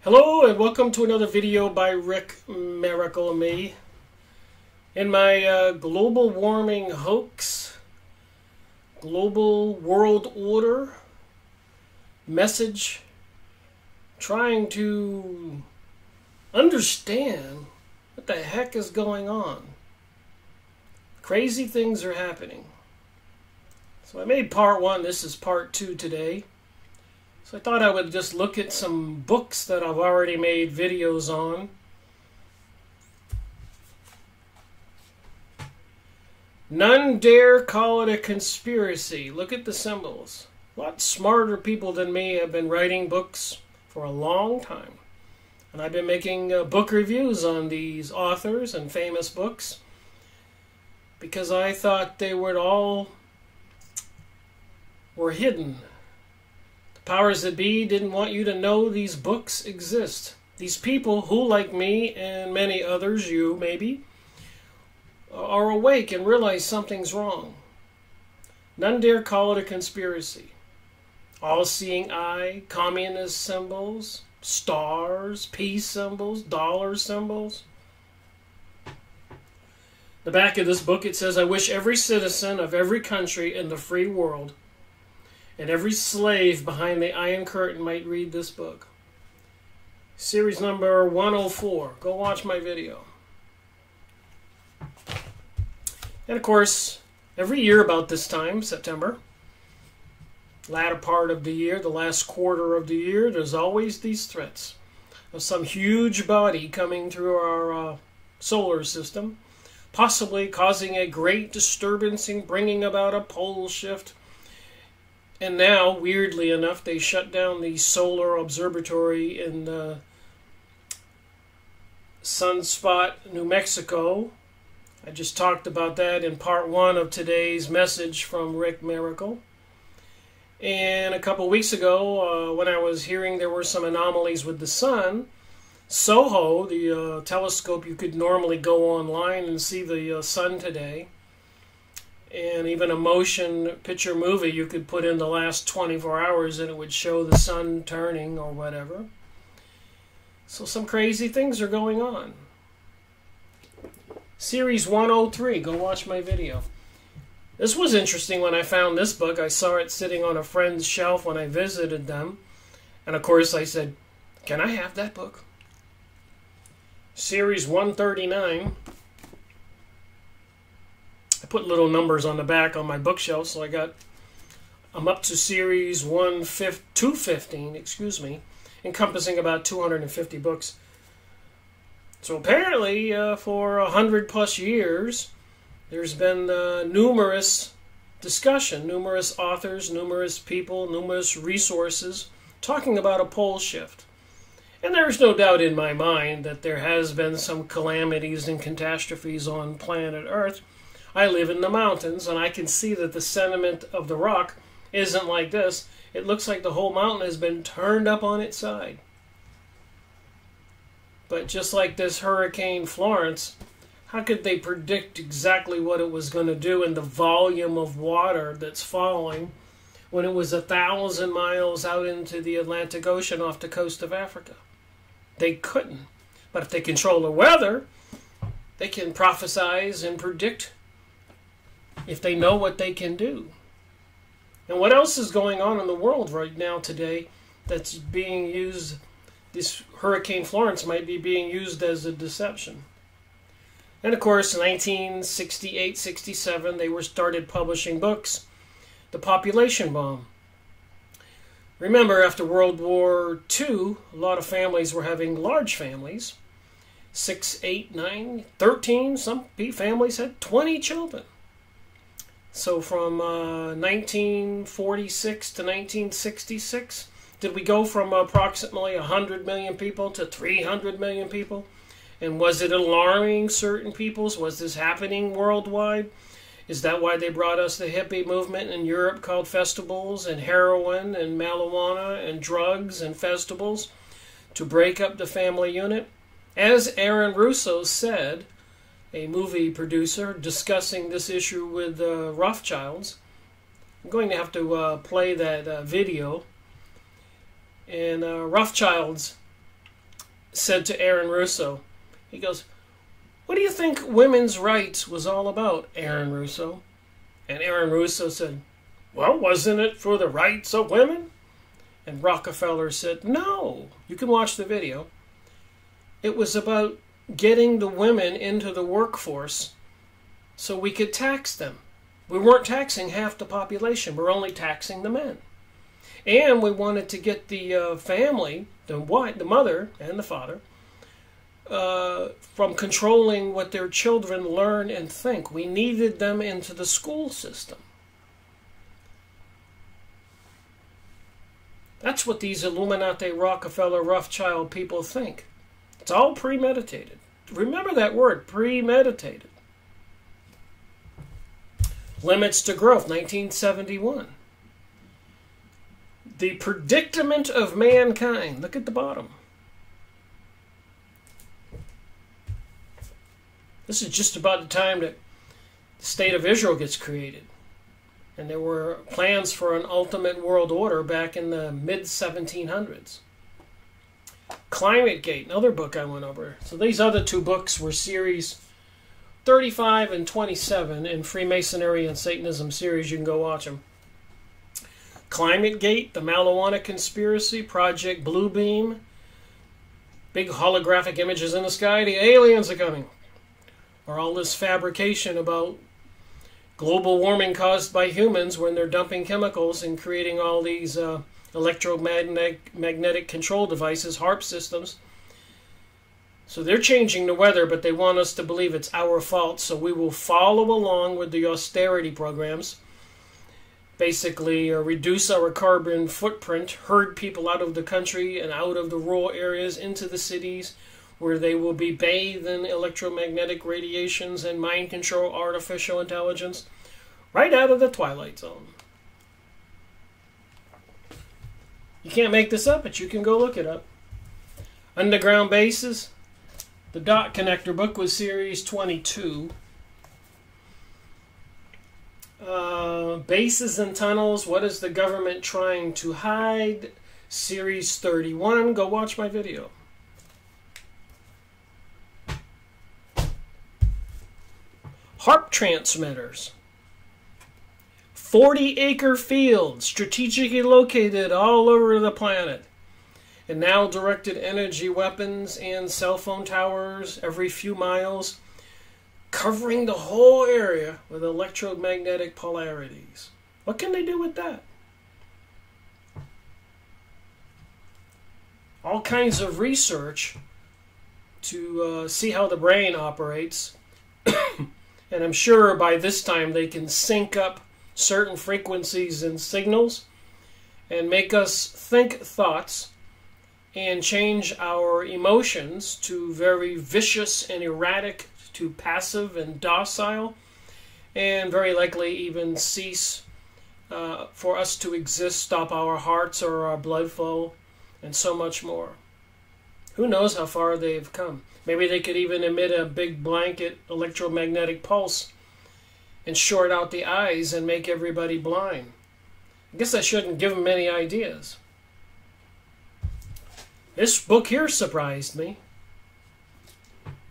Hello and welcome to another video by Rick Miracle and me. In my global warming hoax, global world order message, trying to understand what the heck is going on. Crazy things are happening. So I made part one, this is part two today. So I thought I would just look at some books that I've already made videos on. None dare call it a conspiracy. Look at the symbols. A lot smarter people than me have been writing books for a long time. And I've been making book reviews on these authors and famous books because I thought they were hidden. Powers that be didn't want you to know these books exist. These people who, like me and many others, you maybe, are awake and realize something's wrong. None dare call it a conspiracy. All-seeing eye, communist symbols, stars, peace symbols, dollar symbols. The back of this book, it says, I wish every citizen of every country in the free world and every slave behind the Iron Curtain might read this book. Series number 104. Go watch my video. And of course, every year about this time, September, latter part of the year, the last quarter of the year, there's always these threats of some huge body coming through our solar system, possibly causing a great disturbance and bringing about a pole shift. And now, weirdly enough, they shut down the solar observatory in Sunspot, New Mexico. I just talked about that in part one of today's message from Rick Miracle. And a couple weeks ago, when I was hearing there were some anomalies with the sun, SOHO, the telescope you could normally go online and see the sun today, and even a motion picture movie you could put in the last 24 hours and it would show the sun turning or whatever. So some crazy things are going on. Series 103, go watch my video. This was interesting when I found this book. I saw it sitting on a friend's shelf when I visited them. And of course I said, can I have that book? Series 139. I put little numbers on the back on my bookshelf, so I'm up to series 215, encompassing about 250 books. So apparently, for 100 plus years, there's been numerous discussion, numerous authors, numerous people, numerous resources talking about a pole shift. And there's no doubt in my mind that there has been some calamities and catastrophes on planet Earth. I live in the mountains, and I can see that the sediment of the rock isn't like this. It looks like the whole mountain has been turned up on its side. But just like this Hurricane Florence, how could they predict exactly what it was going to do and the volume of water that's falling when it was 1,000 miles out into the Atlantic Ocean off the coast of Africa? They couldn't. But if they control the weather, they can prophesize and predict if they know what they can do. And what else is going on in the world right now today that's being used? This Hurricane Florence might be being used as a deception. And of course, in 1968-67, they started publishing books. The population bomb. Remember, after World War II, a lot of families were having large families. 6, 8, 9, 13. Some families had 20 children. So from 1946 to 1966, did we go from approximately 100 million people to 300 million people? And was it alarming certain peoples? Was this happening worldwide? Is that why they brought us the hippie movement in Europe called festivals and heroin and marijuana and drugs and festivals to break up the family unit? As Aaron Russo said, a movie producer, discussing this issue with Rothschilds. I'm going to have to play that video. And Rothschilds said to Aaron Russo, he goes, "What do you think women's rights was all about, Aaron Russo?" And Aaron Russo said, "Well, wasn't it for the rights of women?" And Rockefeller said, "No, you can watch the video. It was about getting the women into the workforce so we could tax them. We weren't taxing half the population. We're only taxing the men. And we wanted to get the family, the mother and the father, from controlling what their children learn and think. We needed them into the school system." That's what these Illuminati, Rockefeller, Rothschild people think. It's all premeditated. Remember that word, premeditated. Limits to Growth, 1971. The Predicament of Mankind. Look at the bottom. This is just about the time that the State of Israel gets created. And there were plans for an ultimate world order back in the mid-1700s. Climate Gate, another book I went over. So these other two books were series 35 and 27 in Freemasonry and Satanism series. You can go watch them. Climate Gate, the Malawana Conspiracy, Project Bluebeam, big holographic images in the sky, the aliens are coming. Or all this fabrication about global warming caused by humans when they're dumping chemicals and creating all these electromagnetic control devices, HARP systems. So they're changing the weather, but they want us to believe it's our fault, so we will follow along with the austerity programs. Basically, reduce our carbon footprint, herd people out of the country and out of the rural areas into the cities, where they will be bathed in electromagnetic radiations and mind control, artificial intelligence, right out of the Twilight Zone. You can't make this up, but you can go look it up. Underground Bases. The Dot Connector book was series 22. Bases and Tunnels. What is the government trying to hide? Series 31. Go watch my video. HARP transmitters. 40-acre fields strategically located all over the planet. And now directed energy weapons and cell phone towers every few miles, covering the whole area with electromagnetic polarities. What can they do with that? All kinds of research to see how the brain operates. And I'm sure by this time they can sync up certain frequencies and signals and make us think thoughts and change our emotions to very vicious and erratic to passive and docile, and very likely even cease for us to exist, stop our hearts or our blood flow, and so much more. Who knows how far they've come. Maybe they could even emit a big blanket electromagnetic pulse and short out the eyes and make everybody blind. I guess I shouldn't give them any ideas. This book here surprised me.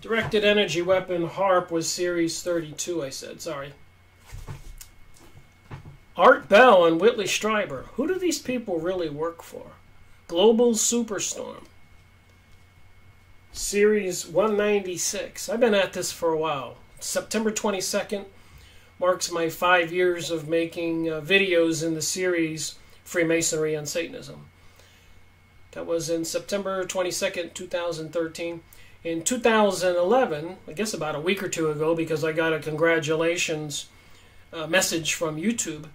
Directed Energy Weapon HARP was series 32, I said. Sorry. Art Bell and Whitley Strieber. Who do these people really work for? Global Superstorm. Series 196. I've been at this for a while. September 22nd marks my 5 years of making videos in the series Freemasonry and Satanism. That was in September 22nd, 2013. In 2011, I guess about a week or two ago, because I got a congratulations message from YouTube,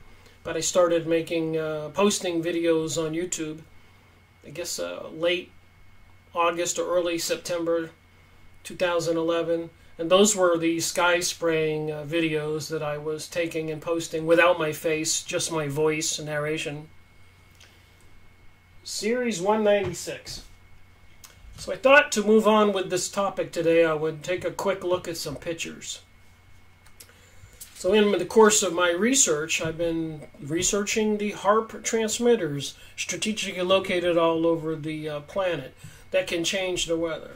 but I started making, posting videos on YouTube, I guess late August or early September 2011. And those were the sky spraying videos that I was taking and posting without my face, just my voice and narration. Series 196. So I thought to move on with this topic today, I would take a quick look at some pictures. So in the course of my research, I've been researching the HARP transmitters strategically located all over the planet. that can change the weather.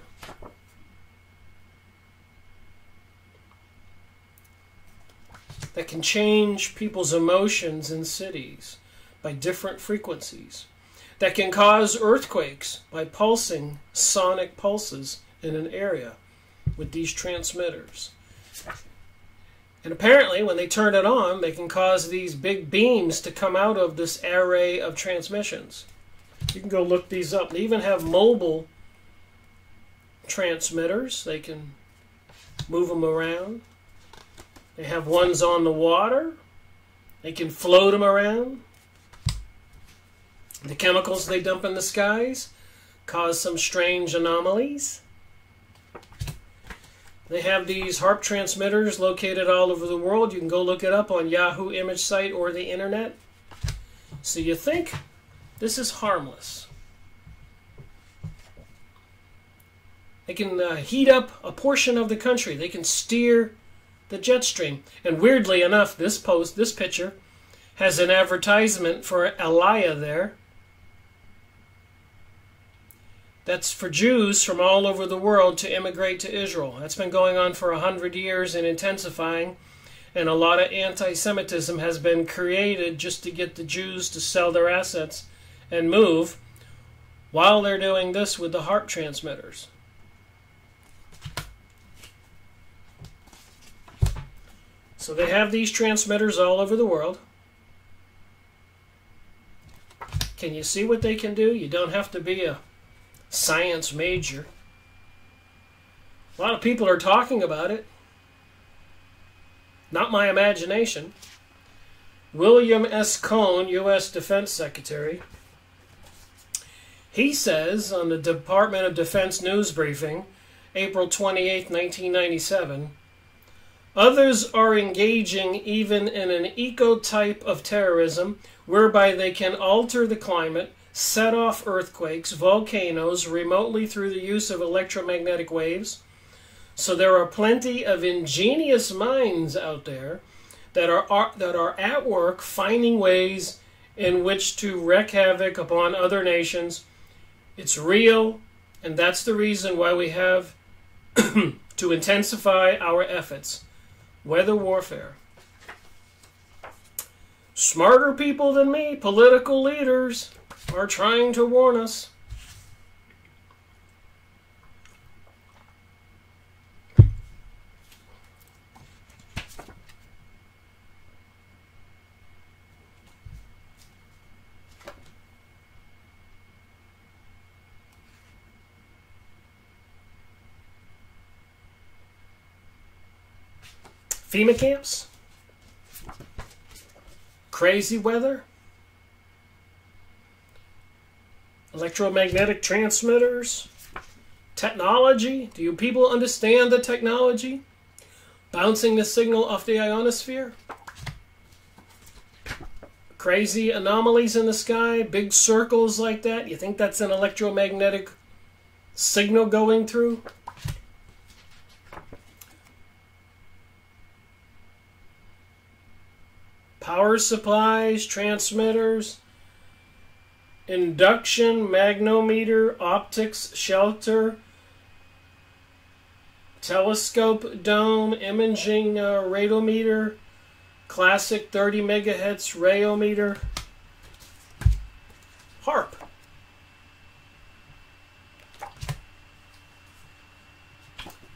That can change people's emotions in cities by different frequencies. That can cause earthquakes by pulsing sonic pulses in an area with these transmitters. And apparently, when they turn it on, they can cause these big beams to come out of this array of transmissions. You can go look these up. They even have mobile transmitters. They can move them around. They have ones on the water. They can float them around. The chemicals they dump in the skies cause some strange anomalies. They have these HARP transmitters located all over the world. You can go look it up on Yahoo image site or the internet. So you think this is harmless. They can heat up a portion of the country. They can steer the jet stream. And weirdly enough, this picture, has an advertisement for Aliyah there. That's for Jews from all over the world to immigrate to Israel. That's been going on for 100 years and intensifying. And a lot of anti-Semitism has been created just to get the Jews to sell their assets and move while they're doing this with the HARP transmitters. So they have these transmitters all over the world. Can you see what they can do? You don't have to be a science major. A lot of people are talking about it. Not my imagination. William S. Cohn, U.S. Defense Secretary, he says on the Department of Defense news briefing, April 28, 1997, others are engaging even in an eco-type of terrorism whereby they can alter the climate, set off earthquakes, volcanoes remotely through the use of electromagnetic waves. So there are plenty of ingenious minds out there that are at work finding ways in which to wreak havoc upon other nations. It's real, and that's the reason why we have to intensify our efforts. Weather warfare. Smarter people than me, political leaders, are trying to warn us. FEMA camps, crazy weather, electromagnetic transmitters, technology. Do you people understand the technology? Bouncing the signal off the ionosphere, crazy anomalies in the sky, big circles like that. You think that's an electromagnetic signal going through? Power supplies, transmitters, induction, magnometer, optics, shelter, telescope dome, imaging radiometer, classic 30 megahertz radiometer, HARP.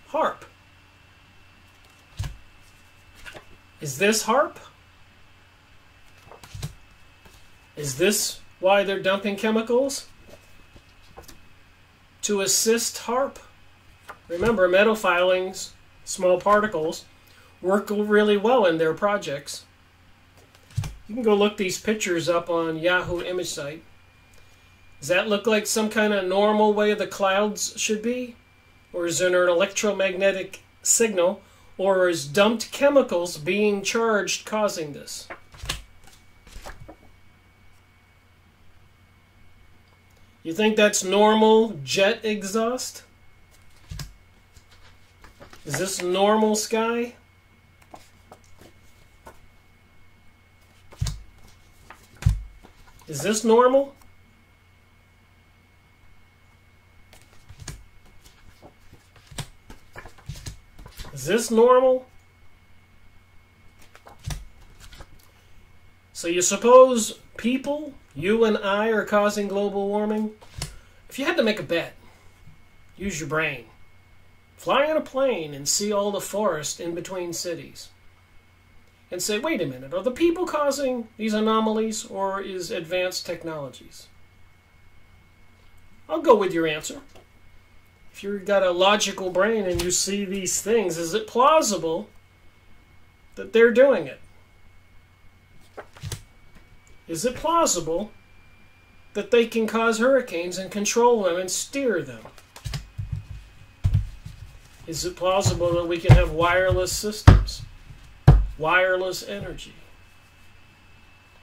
HARP. Is this HARP? Is this why they're dumping chemicals? To assist HARP? Remember, metal filings, small particles, work really well in their projects. You can go look these pictures up on Yahoo image site. Does that look like some kind of normal way the clouds should be? Or is there an electromagnetic signal? Or is dumped chemicals being charged causing this? You think that's normal jet exhaust? Is this normal sky? Is this normal? Is this normal? So you suppose people, you and I, are causing global warming? If you had to make a bet, use your brain. Fly on a plane and see all the forest in between cities. And say, wait a minute, are the people causing these anomalies, or is advanced technologies? I'll go with your answer. If you've got a logical brain and you see these things, is it plausible that they're doing it? Is it plausible that they can cause hurricanes and control them and steer them? Is it plausible that we can have wireless systems, wireless energy,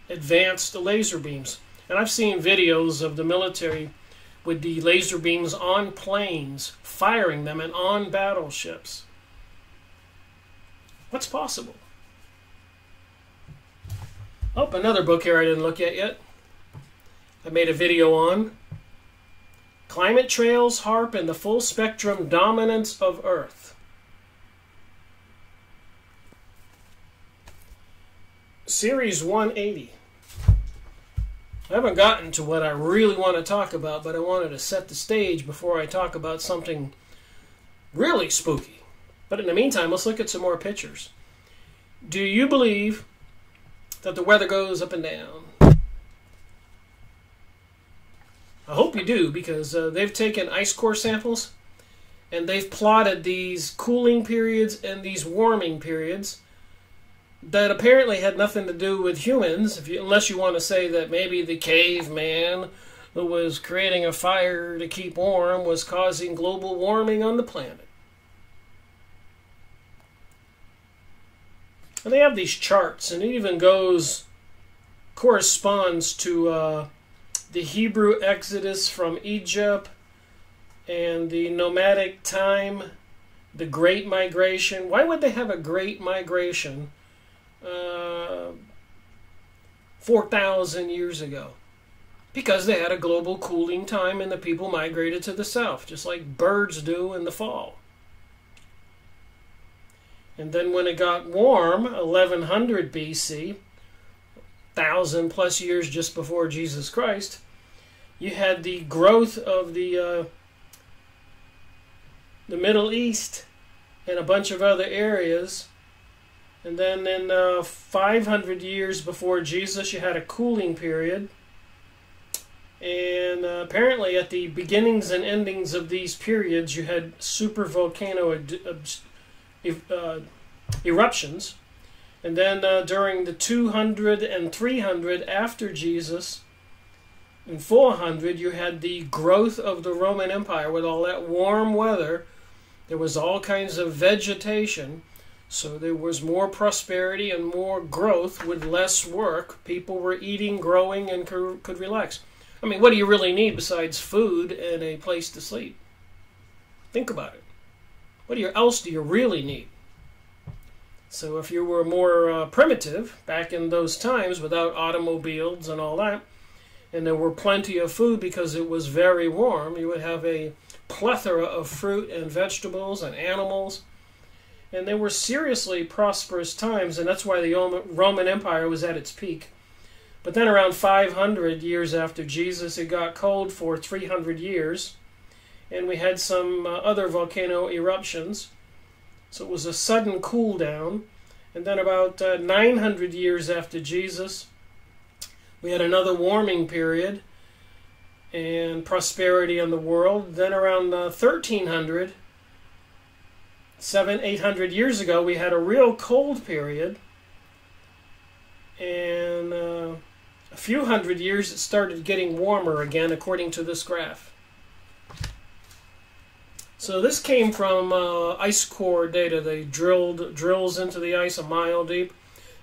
advanced laser beams? And I've seen videos of the military with the laser beams on planes, firing them, and on battleships. What's possible? Oh, another book here I didn't look at yet. I made a video on Climate Trails Harp and the Full Spectrum Dominance of Earth. Series 180. I haven't gotten to what I really want to talk about, but I wanted to set the stage before I talk about something really spooky. But in the meantime, let's look at some more pictures. Do you believe that the weather goes up and down? I hope you do, because they've taken ice core samples and they've plotted these cooling periods and these warming periods that apparently had nothing to do with humans, unless you want to say that maybe the caveman who was creating a fire to keep warm was causing global warming on the planet. And they have these charts, and it even corresponds to the Hebrew exodus from Egypt and the nomadic time, the Great Migration. Why would they have a Great Migration 4,000 years ago? Because they had a global cooling time and the people migrated to the south, just like birds do in the fall. And then when it got warm, 1100 BC, 1,000 plus years just before Jesus Christ, you had the growth of the Middle East and a bunch of other areas. And then in 500 years before Jesus, you had a cooling period. And apparently at the beginnings and endings of these periods, you had super volcano eruptions. And then during the 200 and 300 after Jesus, in 400, you had the growth of the Roman Empire with all that warm weather. There was all kinds of vegetation. So there was more prosperity and more growth with less work. People were eating, growing, and could relax. I mean, what do you really need besides food and a place to sleep? Think about it. What else do you really need? So if you were more primitive back in those times without automobiles and all that, and there were plenty of food because it was very warm, you would have a plethora of fruit and vegetables and animals. And they were seriously prosperous times, and that's why the Roman Empire was at its peak. But then around 500 years after Jesus, it got cold for 300 years, and we had some other volcano eruptions. So it was a sudden cool down. And then about 900 years after Jesus, we had another warming period and prosperity in the world. Then around 1300, 800 years ago, we had a real cold period. And a few hundred years, it started getting warmer again, according to this graph. So this came from ice core data. They drilled drills into the ice a mile deep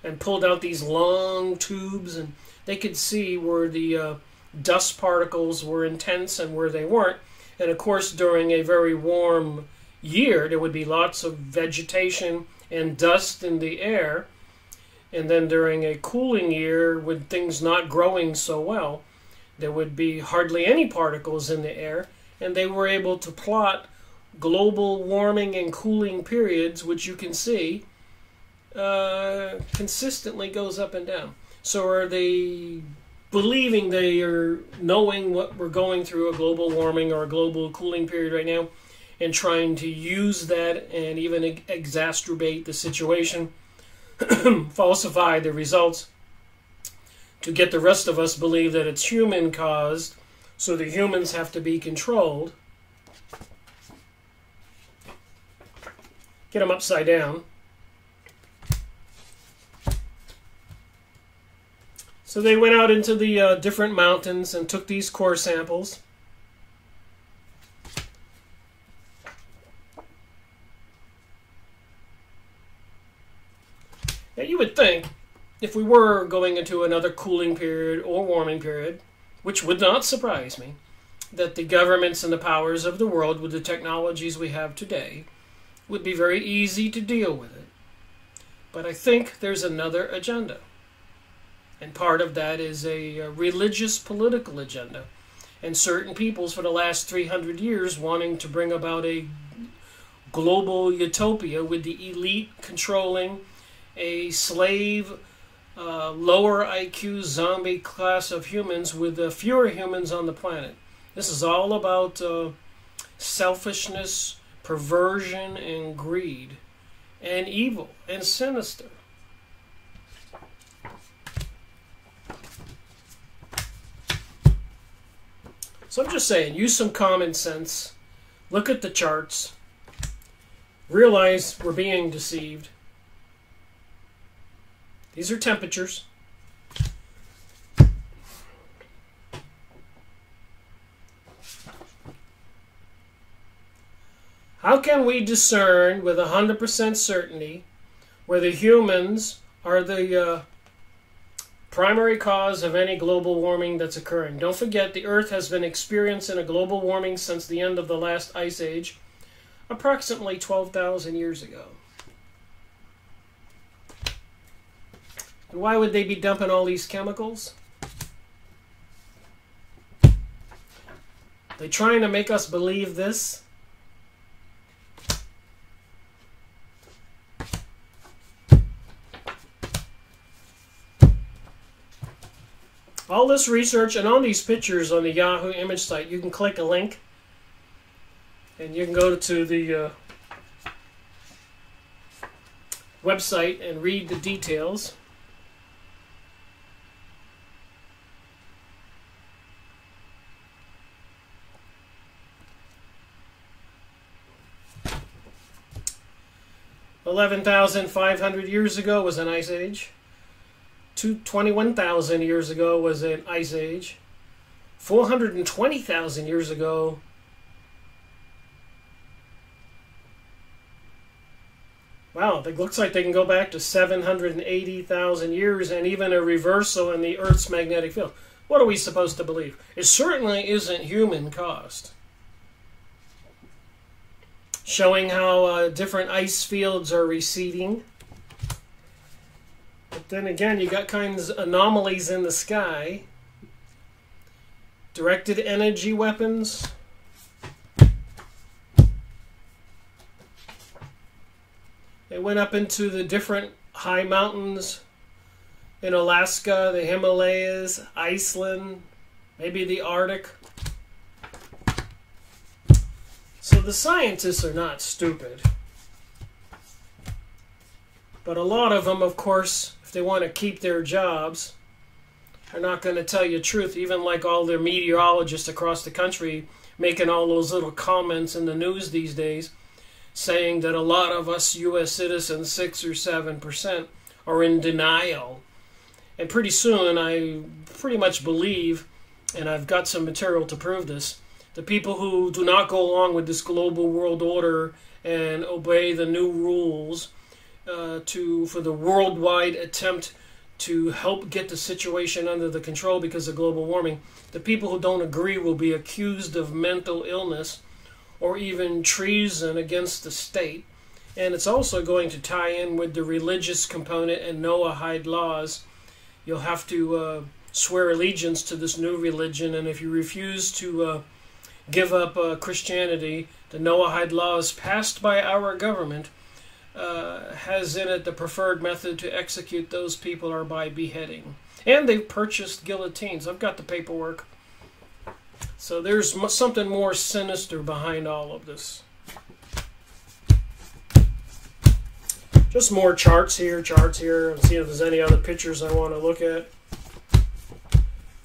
and pulled out these long tubes, and they could see where the dust particles were intense and where they weren't. And of course, during a very warm year, there would be lots of vegetation and dust in the air. And then during a cooling year, with things not growing so well, there would be hardly any particles in the air. And they were able to plot global warming and cooling periods, which you can see, consistently goes up and down. So are they believing they are knowing what we're going through, a global warming or a global cooling period right now, and trying to use that and even exacerbate the situation, falsify the results to get the rest of us believe that it's human caused, so the humans have to be controlled. Get them upside down. So they went out into the different mountains and took these core samples. Now you would think, if we were going into another cooling period or warming period, which would not surprise me, that the governments and the powers of the world with the technologies we have today would be very easy to deal with it. But I think there's another agenda. And part of that is a religious political agenda. And certain peoples for the last 300 years wanting to bring about a global utopia with the elite controlling a slave, lower IQ zombie class of humans with fewer humans on the planet. This is all about selfishness, perversion, and greed, and evil, and sinister. So I'm just saying, use some common sense, look at the charts, realize we're being deceived. These are temperatures. How can we discern with 100% certainty whether humans are the primary cause of any global warming that's occurring? Don't forget, the Earth has been experiencing a global warming since the end of the last ice age, approximately 12,000 years ago. And why would they be dumping all these chemicals? They're trying to make us believe this. All this research and all these pictures on the Yahoo image site, you can click a link and you can go to the website and read the details. $11,500 years ago was an ice age. 21,000 years ago was an ice age. 420,000 years ago wow, it looks like they can go back to 780,000 years and even a reversal in the Earth's magnetic field. What are we supposed to believe? It certainly isn't human caused. Showing how different ice fields are receding. But then again, you got kinds of anomalies in the sky. Directed energy weapons. They went up into the different high mountains in Alaska, the Himalayas, Iceland, maybe the Arctic. So the scientists are not stupid. But a lot of them, of course, if they want to keep their jobs, are not going to tell you the truth, even like all the meteorologists across the country making all those little comments in the news these days, saying that a lot of us U.S. citizens, 6 or 7%, are in denial. And pretty soon, I pretty much believe, and I've got some material to prove this, the people who do not go along with this global world order and obey the new rules for the worldwide attempt to help get the situation under the control because of global warming, the people who don't agree will be accused of mental illness or even treason against the state. And it's also going to tie in with the religious component and Noahide laws. You'll have to swear allegiance to this new religion, and if you refuse to give up Christianity, the Noahide laws passed by our government has in it the preferred method to execute those people are by beheading. And they've purchased guillotines. I've got the paperwork. So there's something more sinister behind all of this. Just more charts here. And see if there's any other pictures I want to look at.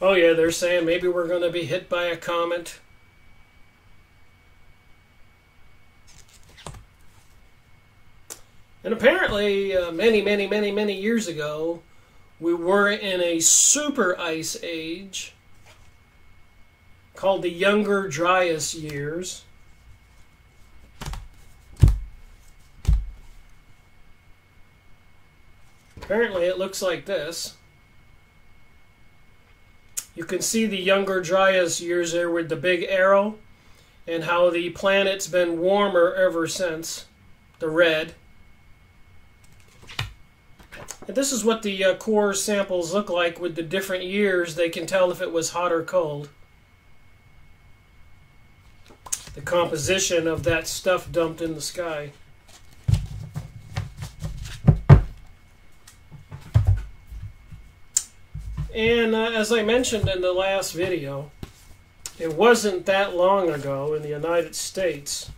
Oh yeah, they're saying maybe we're going to be hit by a comet. And apparently, many years ago, we were in a super ice age called the Younger Dryas years. Apparently, it looks like this. You can see the Younger Dryas years there with the big arrow, and how the planet's been warmer ever since, the red. And this is what the core samples look like with the different years. They can tell if it was hot or cold. The composition of that stuff dumped in the sky. And as I mentioned in the last video, it wasn't that long ago in the United States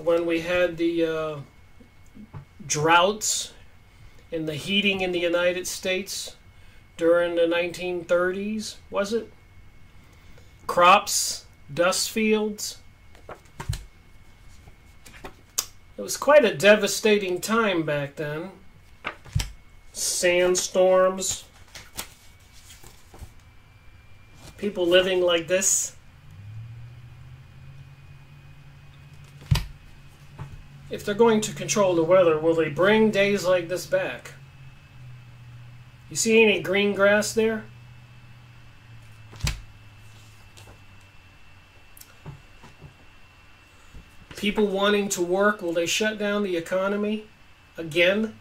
when we had the droughts and the heating in the United States during the 1930s, was it? Crops, dust fields. It was quite a devastating time back then. Sandstorms. People living like this. If they're going to control the weather, will they bring days like this back? You see any green grass there? People wanting to work, will they shut down the economy again?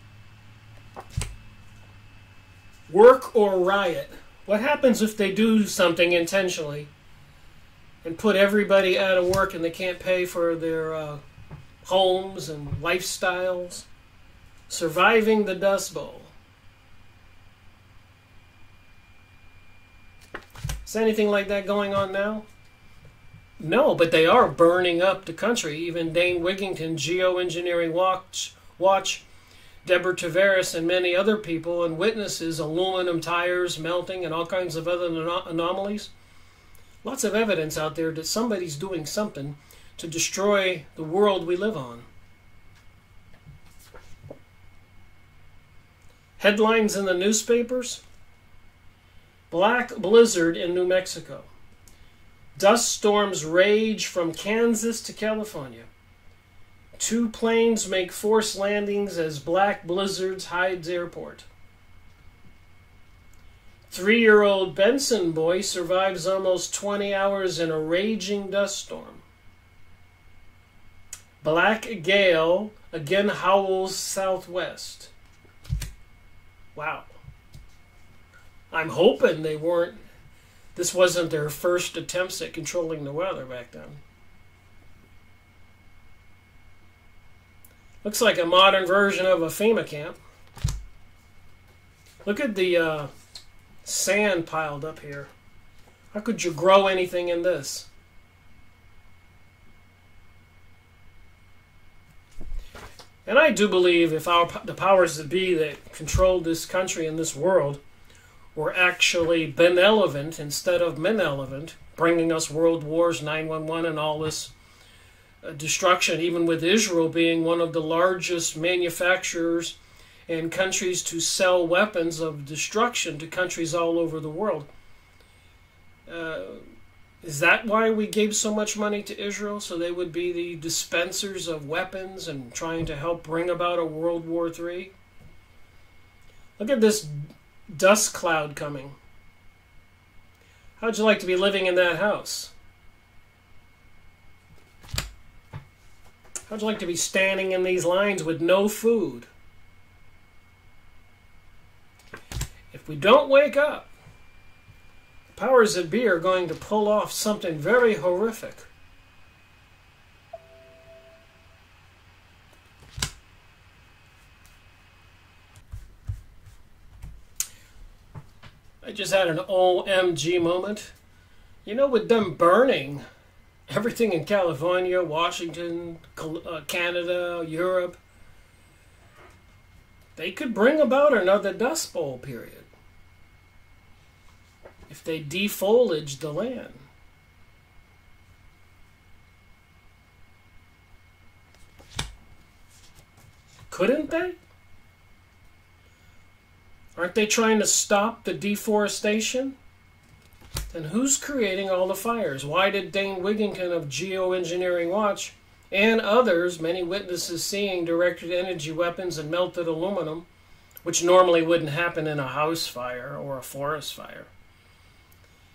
Work or riot? What happens if they do something intentionally and put everybody out of work and they can't pay for their homes and lifestyles? Surviving the Dust Bowl. Is anything like that going on now? No, but they are burning up the country. Even Dane Wigington, Geoengineering Watch, Deborah Tavares, and many other people and witnesses, aluminum tires melting and all kinds of other anomalies. Lots of evidence out there that somebody's doing something to destroy the world we live on. Headlines in the newspapers. Black blizzard in New Mexico. Dust storms rage from Kansas to California. 2 planes make forced landings as black blizzards hides airport. 3-year-old Benson boy survives almost 20 hours in a raging dust storm. Black gale again howls southwest. Wow. I'm hoping this wasn't their first attempts at controlling the weather back then. Looks like a modern version of a FEMA camp. Look at the sand piled up here. How could you grow anything in this? And I do believe if the powers that be that controlled this country and this world were actually benevolent instead of malevolent, bringing us world wars, 9/11, and all this destruction, even with Israel being one of the largest manufacturers and countries to sell weapons of destruction to countries all over the world. Is that why we gave so much money to Israel? So they would be the dispensers of weapons and trying to help bring about a World War III? Look at this dust cloud coming. How'd you like to be living in that house? How'd you like to be standing in these lines with no food? If we don't wake up, powers that be are going to pull off something very horrific. I just had an OMG moment. You know, with them burning everything in California, Washington, Canada, Europe, they could bring about another Dust Bowl period if they defoliaged the land. Couldn't they? Aren't they trying to stop the deforestation? Then who's creating all the fires? Why did Dane Wigington of Geoengineering Watch and others, many witnesses seeing directed energy weapons and melted aluminum, which normally wouldn't happen in a house fire or a forest fire,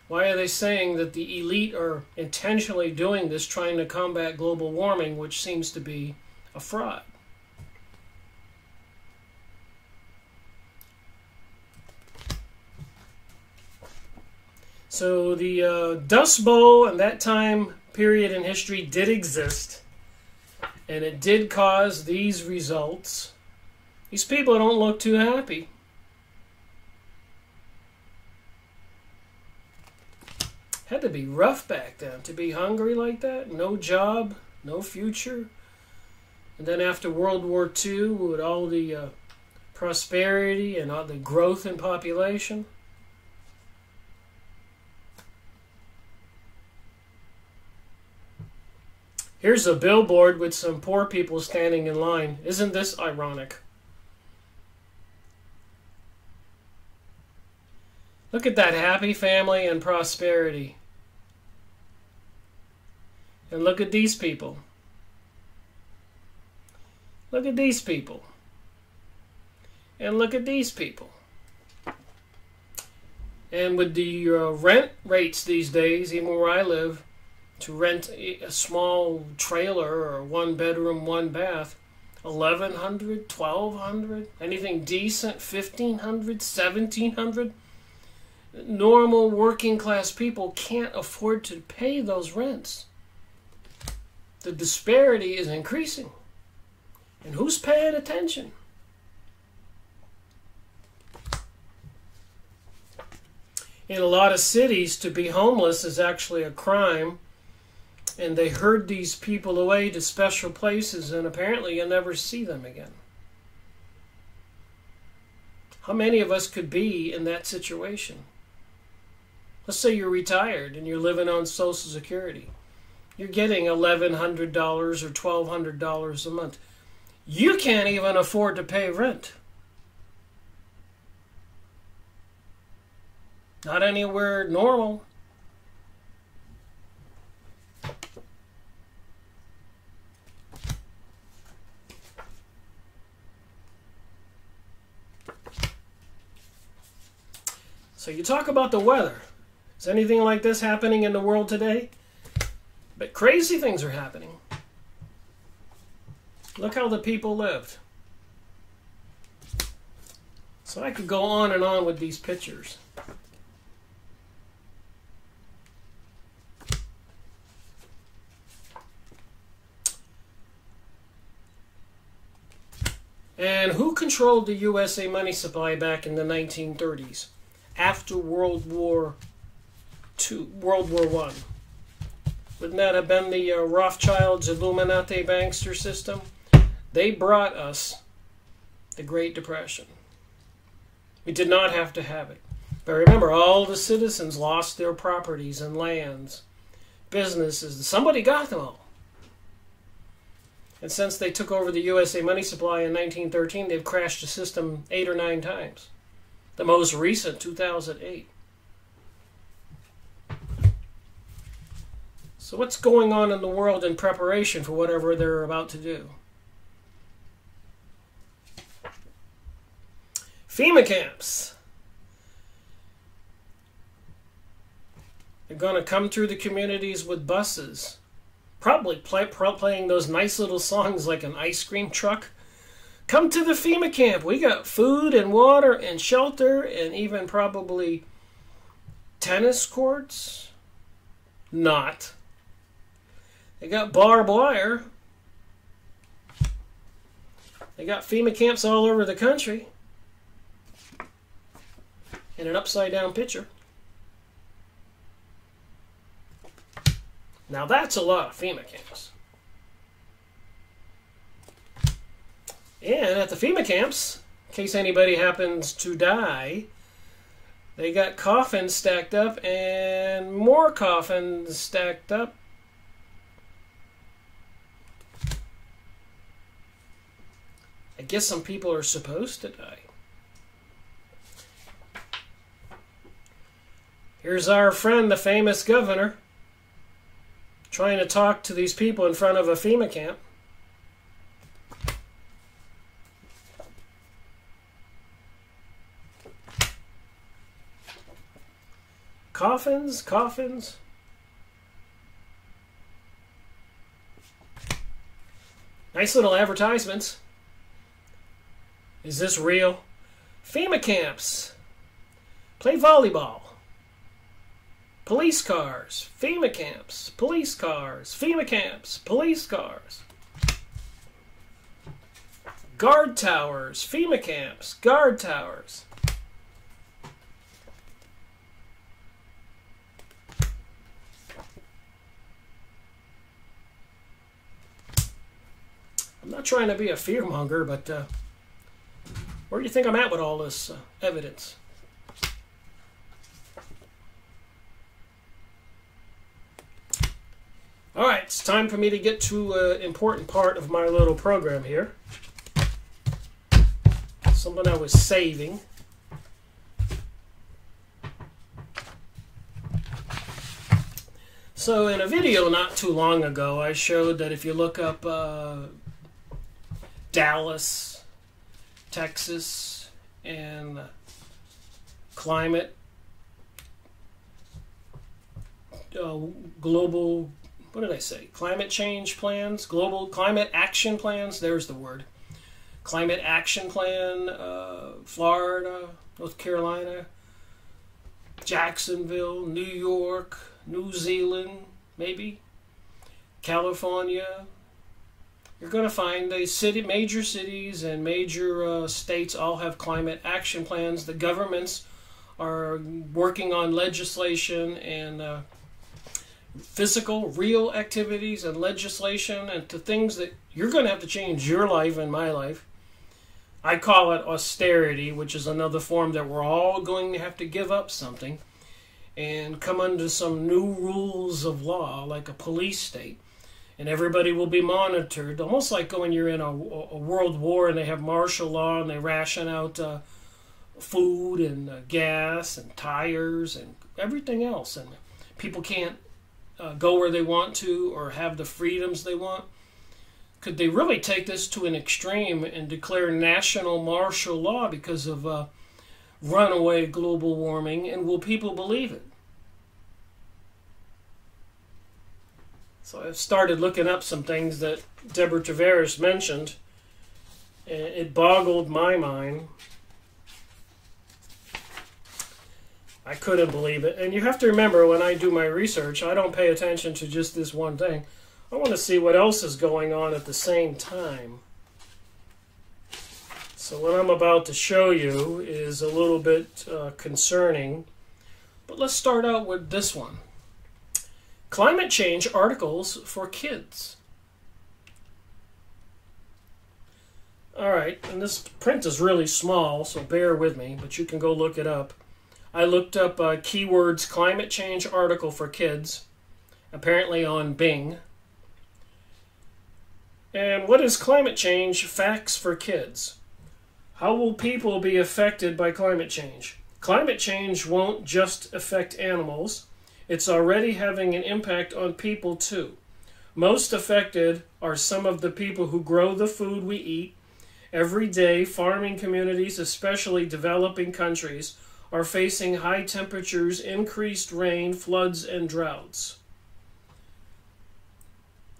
why are they saying that the elite are intentionally doing this, trying to combat global warming, which seems to be a fraud? So the Dust Bowl and that time period in history did exist, and it did cause these results. These people don't look too happy. Had to be rough back then to be hungry like that, no job, no future. And then after World War II, with all the prosperity and all the growth in population. Here's a billboard with some poor people standing in line. Isn't this ironic? Look at that happy family and prosperity. And look at these people. Look at these people. And look at these people. And with the rent rates these days, even where I live, to rent a small trailer or one bedroom, one bath, $1,100, $1,200, anything decent, $1,500, $1,700. Normal working class people can't afford to pay those rents. The disparity is increasing. And who's paying attention? In a lot of cities, to be homeless is actually a crime. And they herd these people away to special places, and apparently you'll never see them again. How many of us could be in that situation? Let's say you're retired and you're living on Social Security. You're getting $1,100 or $1,200 a month. You can't even afford to pay rent. Not anywhere normal. So you talk about the weather. Is anything like this happening in the world today? But crazy things are happening. Look how the people lived. So I could go on and on with these pictures. And who controlled the USA money supply back in the 1930s? After World War I. Wouldn't that have been the Rothschilds, Illuminati bankster system? They brought us the Great Depression. We did not have to have it. But remember, all the citizens lost their properties and lands, businesses. Somebody got them all. And since they took over the USA money supply in 1913, they've crashed the system 8 or 9 times. The most recent, 2008. So what's going on in the world in preparation for whatever they're about to do? FEMA camps. They're going to come through the communities with buses. Probably playing those nice little songs like an ice cream truck. Come to the FEMA camp. We got food and water and shelter and even probably tennis courts? Not. They got barbed wire. They got FEMA camps all over the country. And an upside-down picture. Now that's a lot of FEMA camps. And at the FEMA camps, in case anybody happens to die, they got coffins stacked up and more coffins stacked up. I guess some people are supposed to die. Here's our friend, the famous governor, trying to talk to these people in front of a FEMA camp. Coffins, coffins. Nice little advertisements. Is this real? FEMA camps. Play volleyball. Police cars. FEMA camps. Police cars. FEMA camps. Police cars. Guard towers. FEMA camps. Guard towers. I'm not trying to be a fearmonger, but where do you think I'm at with all this evidence? All right, it's time for me to get to an important part of my little program here. Something I was saving. So in a video not too long ago, I showed that if you look up Dallas, Texas, and climate, global, what did I say? Climate change plans, global climate action plans, there's the word. Climate action plan, Florida, North Carolina, Jacksonville, New York, New Zealand, maybe, California. You're going to find major cities and major states all have climate action plans. The governments are working on legislation and physical, real activities and legislation and to things that you're going to have to change your life and my life. I call it austerity, which is another form that we're all going to have to give up something and come under some new rules of law, like a police state. And everybody will be monitored, almost like when you're in a world war and they have martial law and they ration out food and gas and tires and everything else. And people can't go where they want to or have the freedoms they want. Could they really take this to an extreme and declare national martial law because of runaway global warming? And will people believe it? So I've started looking up some things that Deborah Tavares mentioned, and it boggled my mind. I couldn't believe it. And you have to remember, when I do my research, I don't pay attention to just this one thing. I want to see what else is going on at the same time. So what I'm about to show you is a little bit concerning. But let's start out with this one. Climate change articles for kids. Alright, and this print is really small, so bear with me, but you can go look it up. I looked up keywords climate change article for kids, apparently on Bing. And what is climate change facts for kids? How will people be affected by climate change? Climate change won't just affect animals. It's already having an impact on people too. Most affected are some of the people who grow the food we eat. Every day, farming communities, especially developing countries, are facing high temperatures, increased rain, floods, and droughts.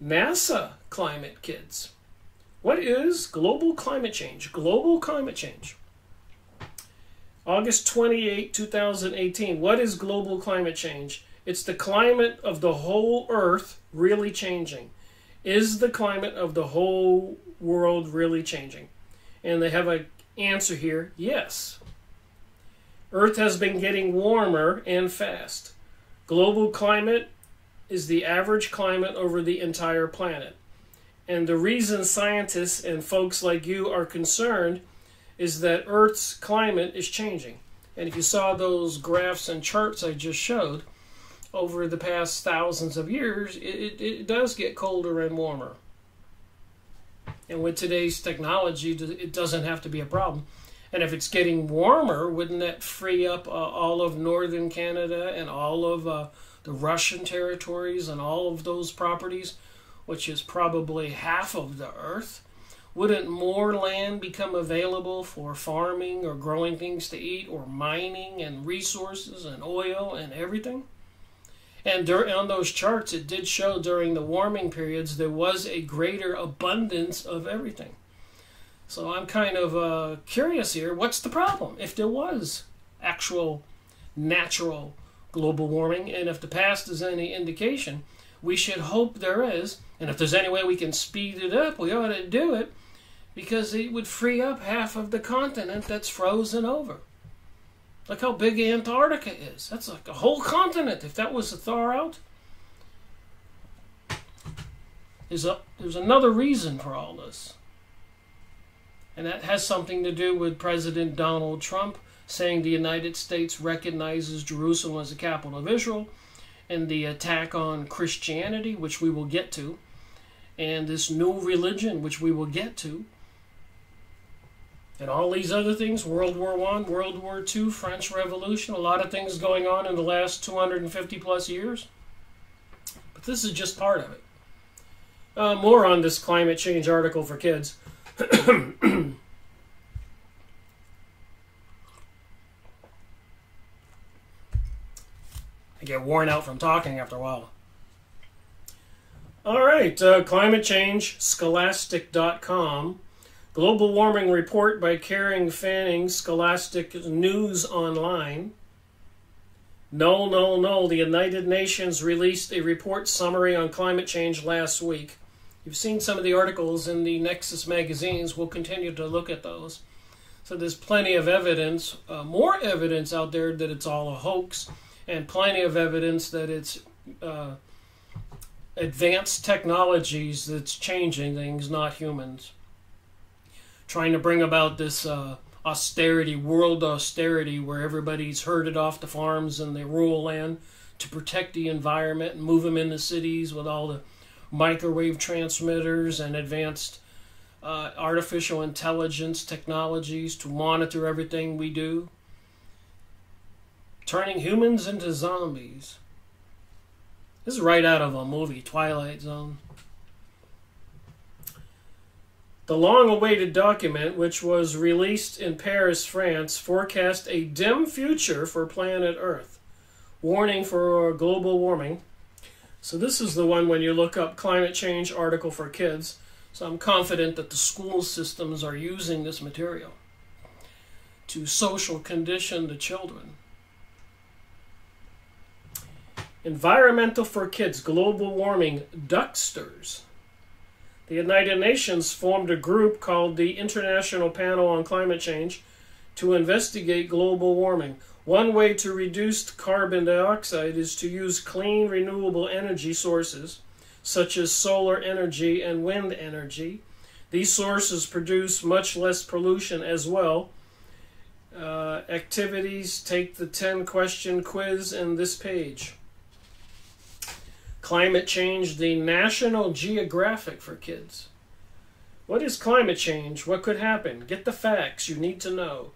NASA climate kids. What is global climate change? Global climate change. August 28, 2018. What is global climate change? It's the climate of the whole Earth really changing. Is the climate of the whole world really changing? And they have an answer here, yes. Earth has been getting warmer and fast. Global climate is the average climate over the entire planet. And the reason scientists and folks like you are concerned is that Earth's climate is changing. And if you saw those graphs and charts I just showed, over the past thousands of years, it does get colder and warmer. And with today's technology, it doesn't have to be a problem. And if it's getting warmer, wouldn't that free up all of northern Canada and all of the Russian territories and all of those properties, which is probably half of the Earth? Wouldn't more land become available for farming or growing things to eat or mining and resources and oil and everything? And on those charts, it did show during the warming periods there was a greater abundance of everything. So I'm kind of curious here, what's the problem if there was actual natural global warming? And if the past is any indication, we should hope there is. And if there's any way we can speed it up, we ought to do it, because it would free up half of the continent that's frozen over. Look how big Antarctica is. That's like a whole continent if that was to thaw out. There's another reason for all this. And that has something to do with President Donald Trump saying the United States recognizes Jerusalem as the capital of Israel, and the attack on Christianity, which we will get to, and this new religion, which we will get to, and all these other things, World War I, World War II, French Revolution, a lot of things going on in the last 250 plus years. But this is just part of it. More on this climate change article for kids. I get worn out from talking after a while. All right, climate change, scholastic.com. Global warming report by Karen Fanning, Scholastic News Online. No. The United Nations released a report summary on climate change last week. You've seen some of the articles in the Nexus magazines. We'll continue to look at those. So there's plenty of evidence, more evidence out there that it's all a hoax, and plenty of evidence that it's advanced technologies that's changing things, not humans. Trying to bring about this austerity, world austerity, where everybody's herded off the farms and the rural land to protect the environment and move them into cities with all the microwave transmitters and advanced artificial intelligence technologies to monitor everything we do. Turning humans into zombies. This is right out of a movie, Twilight Zone. The long-awaited document, which was released in Paris, France, forecast a dim future for planet Earth. Warning for global warming. So this is the one when you look up climate change article for kids. So I'm confident that the school systems are using this material to social condition the children. Environmental for kids, global warming, ducksters. The United Nations formed a group called the International Panel on Climate Change to investigate global warming. One way to reduce carbon dioxide is to use clean, renewable energy sources, such as solar energy and wind energy. These sources produce much less pollution as well. Activities, take the 10-question quiz in this page. Climate change, the National Geographic for kids. What is climate change? What could happen? Get the facts you need to know.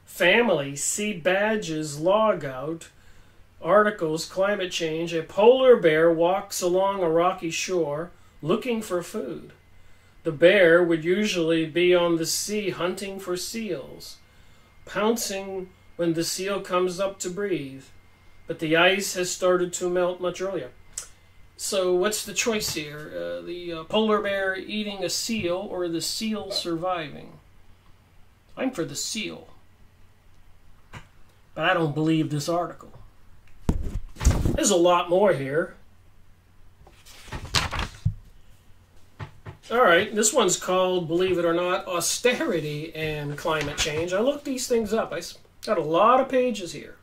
Family, see badges, log out. Articles, climate change. A polar bear walks along a rocky shore looking for food. The bear would usually be on the sea hunting for seals, pouncing when the seal comes up to breathe. But the ice has started to melt much earlier. So what's the choice here? The polar bear eating a seal or the seal surviving? I'm for the seal. But I don't believe this article. There's a lot more here. All right, this one's called, believe it or not, Austerity and Climate Change. I looked these things up. I got a lot of pages here.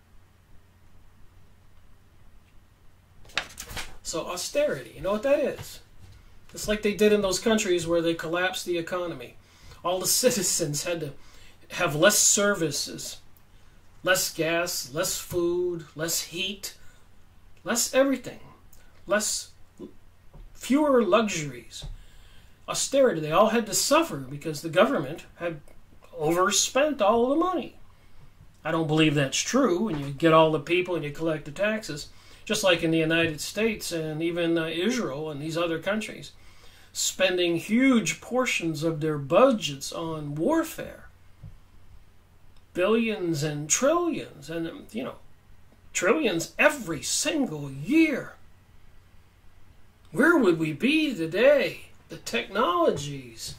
So austerity, you know what that is? It's like they did in those countries where they collapsed the economy. All the citizens had to have less services, less gas, less food, less heat, less everything, fewer luxuries. Austerity, they all had to suffer because the government had overspent all the money. I don't believe that's true. When you get all the people and you collect the taxes, just like in the United States and even Israel and these other countries, spending huge portions of their budgets on warfare. Billions and trillions, and trillions every single year. Where would we be today? The technologies,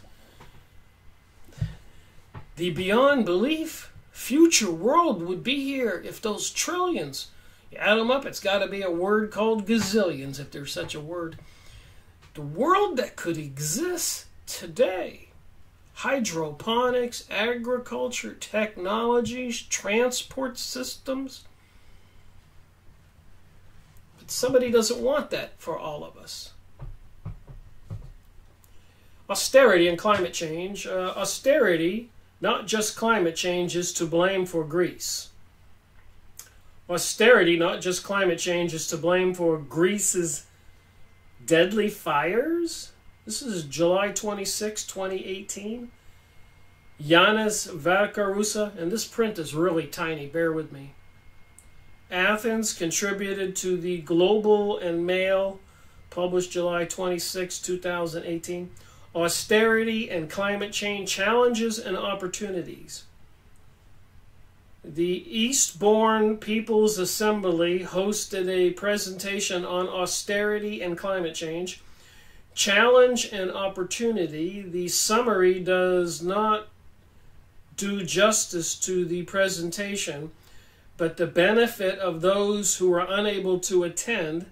the beyond belief future world would be here if those trillions, you add them up, it's got to be a word called gazillions, if there's such a word. The world that could exist today, hydroponics, agriculture, technologies, transport systems. But somebody doesn't want that for all of us. Austerity and climate change. Austerity, not just climate change, is to blame for Greece. Austerity, not just climate change, is to blame for Greece's deadly fires. This is July 26, 2018. Yanis Vakarousa, and this print is really tiny, bear with me. Athens contributed to the Global and Mail, published July 26, 2018. Austerity and Climate Change Challenges and Opportunities. The Eastbourne People's Assembly hosted a presentation on austerity and climate change. Challenge and opportunity. The summary does not do justice to the presentation, but the benefit of those who are unable to attend.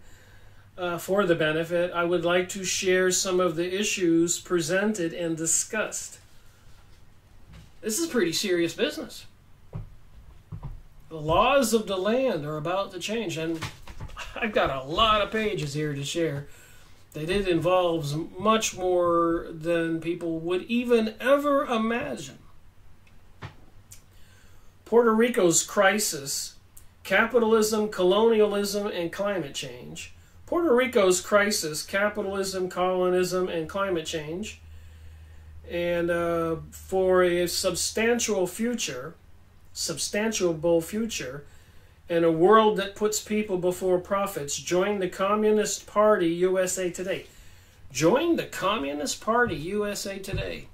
For the benefit, I would like to share some of the issues presented and discussed. This is pretty serious business. The laws of the land are about to change, and I've got a lot of pages here to share that it involves much more than people would even ever imagine. Puerto Rico's crisis, capitalism, colonialism, and climate change. Puerto Rico's crisis, capitalism, colonialism, and climate change, and for a substantiable future, and a world that puts people before profits, join the Communist Party USA Today. Join the Communist Party USA Today.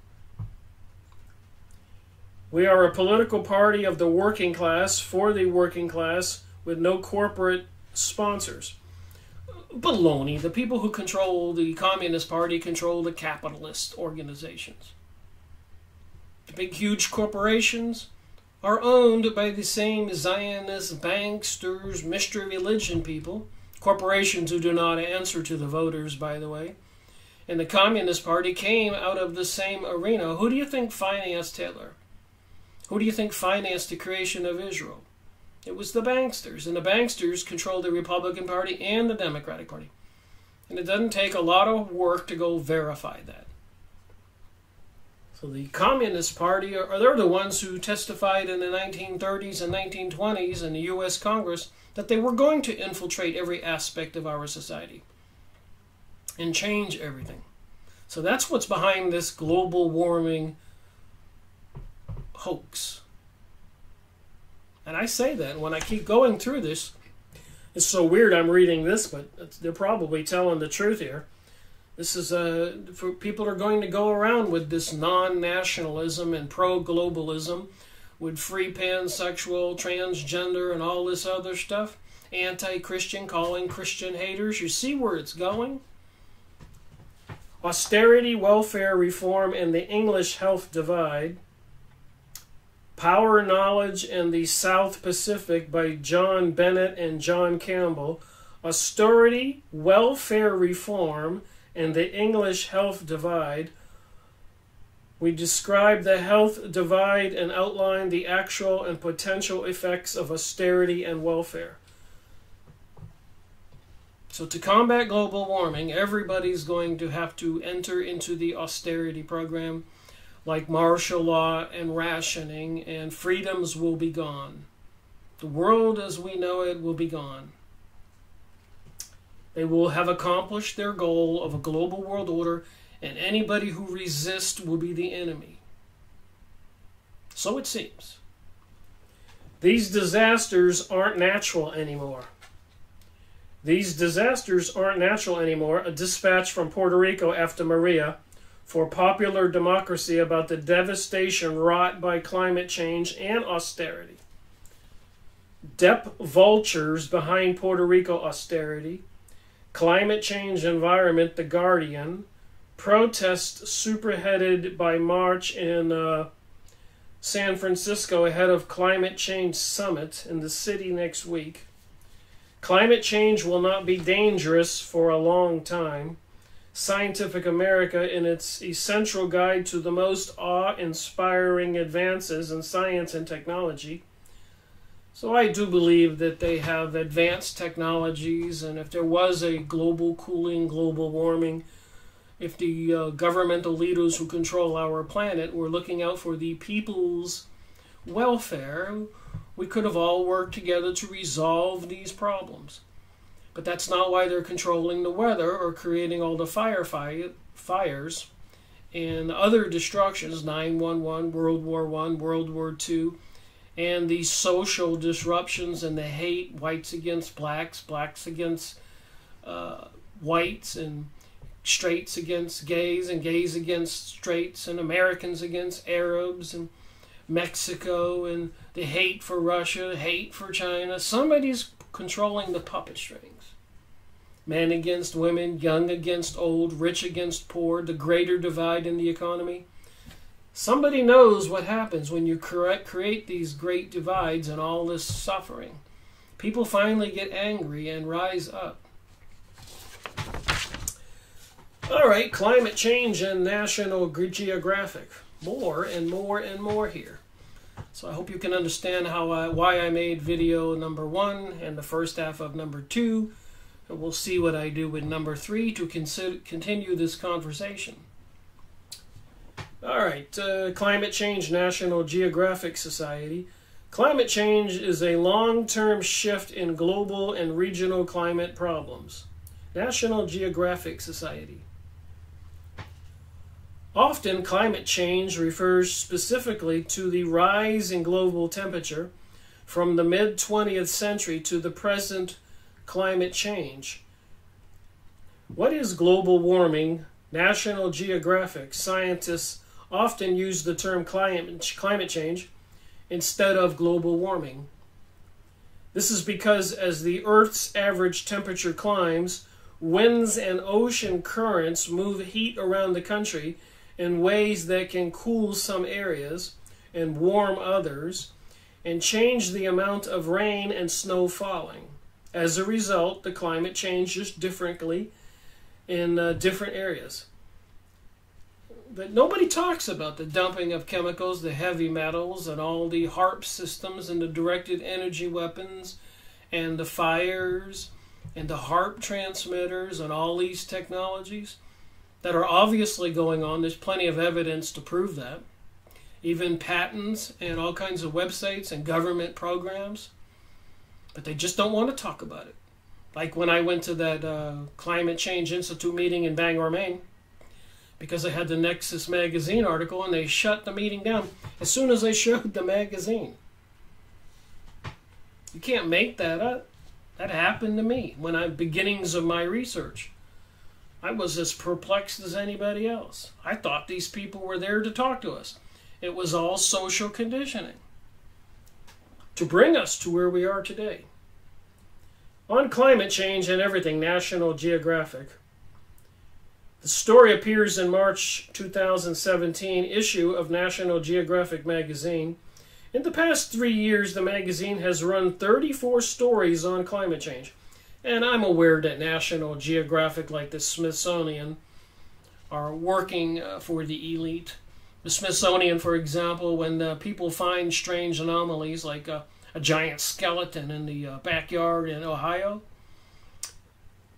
We are a political party of the working class, for the working class, with no corporate sponsors. Baloney. The people who control the Communist Party control the capitalist organizations. The big, huge corporations are owned by the same Zionist banksters, Mr. Religion people, corporations who do not answer to the voters, by the way. And the Communist Party came out of the same arena. Who do you think financed Hitler? Who do you think financed the creation of Israel? It was the banksters, and the banksters controlled the Republican Party and the Democratic Party. And it doesn't take a lot of work to go verify that. So the Communist Party, they're the ones who testified in the 1930s and 1920s in the U.S. Congress that they were going to infiltrate every aspect of our society and change everything. So that's what's behind this global warming hoax. And I say that when I keep going through this, it's so weird I'm reading this, but they're probably telling the truth here. This is for people are going to go around with this non-nationalism and pro-globalism, with free pansexual, transgender, and all this other stuff. Anti-Christian, calling Christian haters. You see where it's going? Austerity, welfare reform, and the English health divide. Power, Knowledge in the South Pacific by John Bennett and John Campbell, Austerity, Welfare Reform, and the English Health Divide. We describe the health divide and outline the actual and potential effects of austerity and welfare. So to combat global warming, everybody's going to have to enter into the austerity program, like martial law and rationing, and freedoms will be gone. The world as we know it will be gone. They will have accomplished their goal of a global world order, and anybody who resists will be the enemy. So it seems. These disasters aren't natural anymore. These disasters aren't natural anymore. A dispatch from Puerto Rico after Maria for Popular Democracy about the devastation wrought by climate change and austerity. Depp vultures behind Puerto Rico austerity. Climate change environment, The Guardian. Protest superheaded by March in San Francisco ahead of climate change summit in the city next week. Climate change will not be dangerous for a long time. Scientific America in its essential guide to the most awe-inspiring advances in science and technology. So I do believe that they have advanced technologies, and if there was a global cooling, global warming, if the governmental leaders who control our planet were looking out for the people's welfare, we could have all worked together to resolve these problems. But that's not why they're controlling the weather or creating all the fires and other destructions, 9/11, World War I, World War II, and these social disruptions and the hate, whites against blacks, blacks against whites, and straights against gays, and gays against straights, and Americans against Arabs, and Mexico, and the hate for Russia, hate for China. Somebody's controlling the puppet strings. Men against women, young against old, rich against poor, the greater divide in the economy. Somebody knows what happens when you create these great divides and all this suffering. People finally get angry and rise up. All right, climate change and National Geographic. More and more and more here. So I hope you can understand why I made video number 1 and the first half of number 2. And we'll see what I do with number 3 to continue this conversation. All right, Climate Change, National Geographic Society. Climate change is a long-term shift in global and regional climate problems. National Geographic Society. Often, climate change refers specifically to the rise in global temperature from the mid-20th century to the present climate change. What is global warming? National Geographic scientists often use the term climate change instead of global warming. This is because as the Earth's average temperature climbs, winds and ocean currents move heat around the country in ways that can cool some areas and warm others, and change the amount of rain and snow falling. As a result, the climate changes differently in different areas. But nobody talks about the dumping of chemicals, the heavy metals, and all the HARP systems, and the directed energy weapons, and the fires, and the HARP transmitters, and all these technologies that are obviously going on. There's plenty of evidence to prove that. Even patents and all kinds of websites and government programs. But they just don't want to talk about it. Like when I went to that Climate Change Institute meeting in Bangor, Maine, because I had the Nexus magazine article, and they shut the meeting down as soon as I showed the magazine. You can't make that up. That happened to me when beginnings of my research. I was as perplexed as anybody else. I thought these people were there to talk to us. It was all social conditioning to bring us to where we are today. On climate change and everything, National Geographic. The story appears in March 2017 issue of National Geographic magazine. In the past 3 years, the magazine has run 34 stories on climate change. And I'm aware that National Geographic, like the Smithsonian, are working for the elite. The Smithsonian, for example, when people find strange anomalies like a giant skeleton in the backyard in Ohio,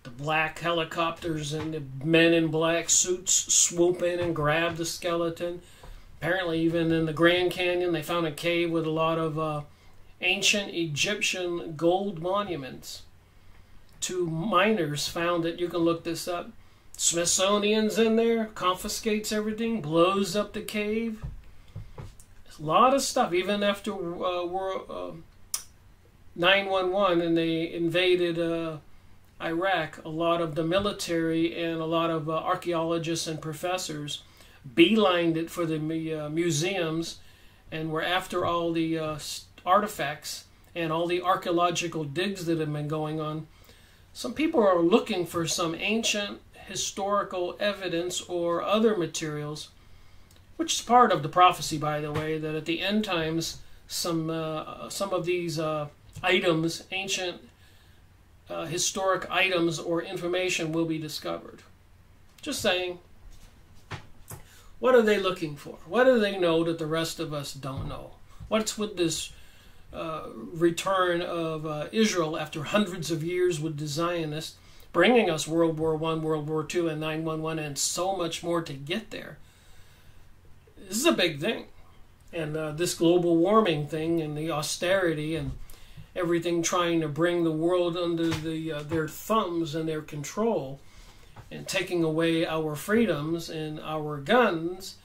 the black helicopters and the men in black suits swoop in and grab the skeleton. Apparently, even in the Grand Canyon, they found a cave with a lot of ancient Egyptian gold monuments. 2 miners found it. You can look this up. Smithsonian's in there, confiscates everything, blows up the cave. There's a lot of stuff. Even after 9/11 and they invaded Iraq, a lot of the military and a lot of archaeologists and professors beelined it for the museums and were after all the artifacts and all the archaeological digs that have been going on. Some people are looking for some ancient historical evidence or other materials, which is part of the prophecy, by the way, that at the end times some of these items, ancient historic items or information will be discovered. Just saying. What are they looking for? What do they know that the rest of us don't know? What's with this return of Israel after hundreds of years with the Zionists, bringing us World War I, World War II, and 9/11, and so much more to get there? This is a big thing. And this global warming thing and the austerity and everything trying to bring the world under their thumbs and their control, and taking away our freedoms and our guns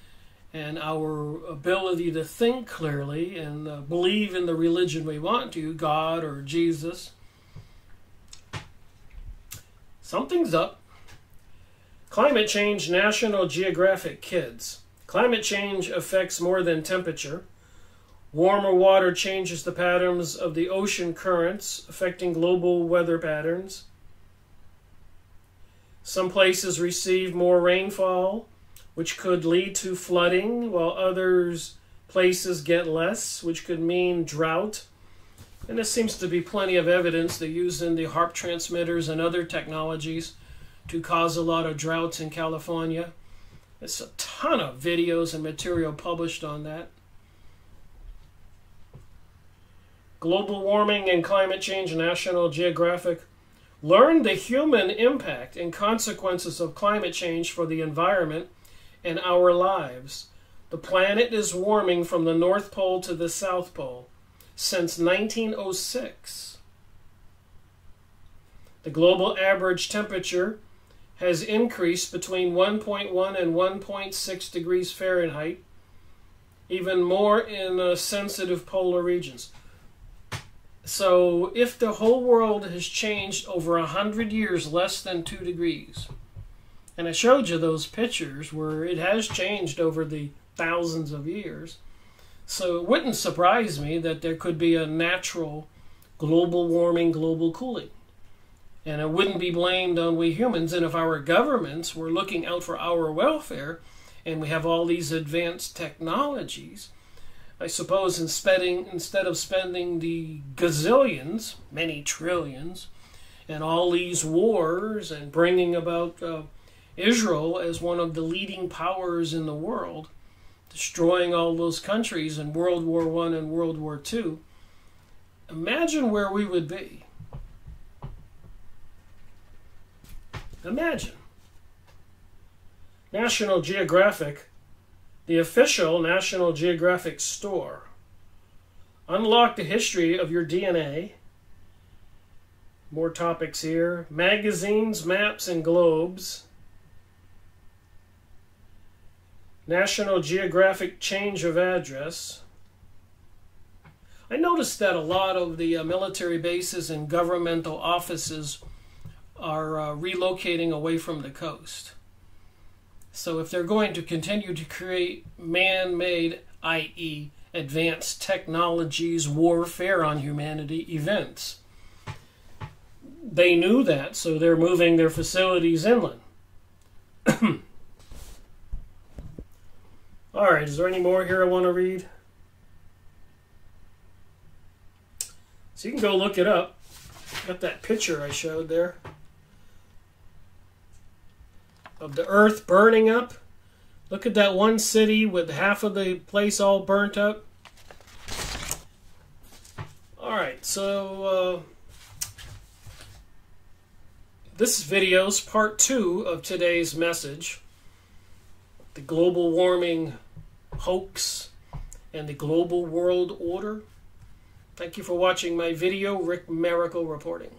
and our ability to think clearly and believe in the religion we want to, God or Jesus. Something's up. Climate change, National Geographic Kids. Climate change affects more than temperature. Warmer water changes the patterns of the ocean currents, affecting global weather patterns. Some places receive more rainfall, which could lead to flooding, while others places get less, which could mean drought. And there seems to be plenty of evidence they're using the HARP transmitters and other technologies to cause a lot of droughts in California. There's a ton of videos and material published on that. Global Warming and Climate Change, National Geographic. Learn the human impact and consequences of climate change for the environment and our lives. The planet is warming from the North Pole to the South Pole since 1906. The global average temperature has increased between 1.1 and 1.6 degrees Fahrenheit, even more in sensitive polar regions. So if the whole world has changed over 100 years less than 2 degrees, and I showed you those pictures where it has changed over the thousands of years, so it wouldn't surprise me that there could be a natural global warming, global cooling. And it wouldn't be blamed on we humans. And if our governments were looking out for our welfare, and we have all these advanced technologies, I suppose instead of spending the gazillions, many trillions, and all these wars and bringing about Israel as one of the leading powers in the world, destroying all those countries in World War I and World War II, imagine where we would be. Imagine. National Geographic, the official National Geographic store. Unlock the history of your DNA. More topics here. Magazines, maps, and globes. National Geographic change of address. I noticed that a lot of the military bases and governmental offices are relocating away from the coast. So if they're going to continue to create man-made, i.e. advanced technologies, warfare on humanity events, they knew that, so they're moving their facilities inland. All right, is there any more here I want to read? So you can go look it up. Got that picture I showed there of the earth burning up. Look at that one city with half of the place all burnt up. Alright, so this video's part 2 of today's message. The global warming hoax and the global world order. Thank you for watching my video. Rick Miracle reporting.